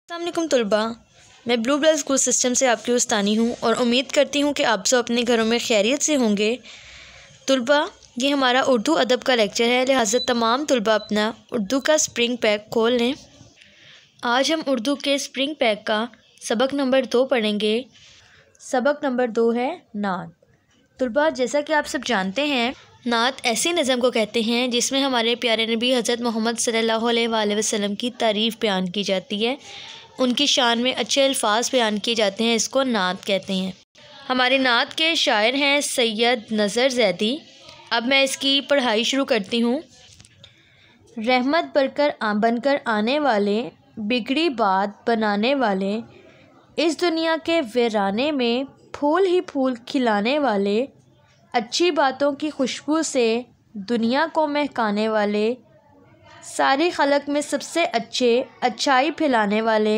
अस्सलामुअलैकुम तलबा, मैं ब्लू ब्लड स्कूल सिस्टम से आपकी उस्तानी हूँ और उम्मीद करती हूँ कि आप सब अपने घरों में खैरियत से होंगे। तलबा, ये हमारा उर्दू अदब का लेक्चर है, लिहाजा तमाम तलबा अपना उर्दू का स्प्रिंग पैक खोल लें। आज हम उर्दू के स्प्रिंग पैक का सबक नंबर 2 पढ़ेंगे। सबक नंबर 2 है नात। तलबा, जैसा कि आप सब जानते हैं, नात ऐसी नज़म को कहते हैं जिसमें हमारे प्यारे नबी हज़रत मोहम्मद सल्लल्लाहु अलैहि वसल्लम की तारीफ़ बयान की जाती है, उनकी शान में अच्छे अल्फाज बयान किए जाते हैं, इसको नात कहते हैं। हमारे नात के शायर हैं सैयद नज़र ज़ैदी। अब मैं इसकी पढ़ाई शुरू करती हूँ। रहमत बनकर आने वाले, बिगड़ी बात बनाने वाले, इस दुनिया के वीराने में फूल ही फूल खिलाने वाले, अच्छी बातों की खुशबू से दुनिया को महकाने वाले, सारी खलक में सबसे अच्छे अच्छाई फैलाने वाले,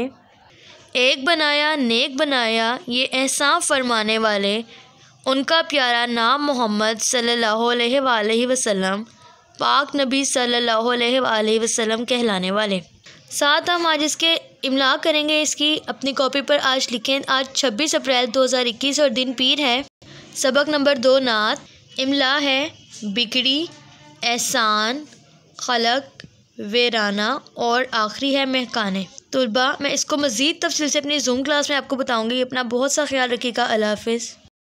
एक बनाया नेक बनाया ये एहसान फरमाने वाले, उनका प्यारा नाम मोहम्मद सल्लल्लाहु अलैहि वसल्लम, पाक नबी सल्लल्लाहु अलैहि वसल्लम कहलाने वाले। साथ हम आज इसके इमला करेंगे। इसकी अपनी कॉपी पर आज लिखें। आज 26 अप्रैल 2021 और दिन पीर है। सबक नंबर 2 नात। इमला है बिगड़ी, एहसान, खलक, वेराना और आखिरी है महकाने। तलबा, मैं इसको मज़ीद तफसील से अपनी जूम क्लास में आपको बताऊंगी। अपना बहुत सा ख्याल रखिएगा। अल्लाह हाफ़िज़।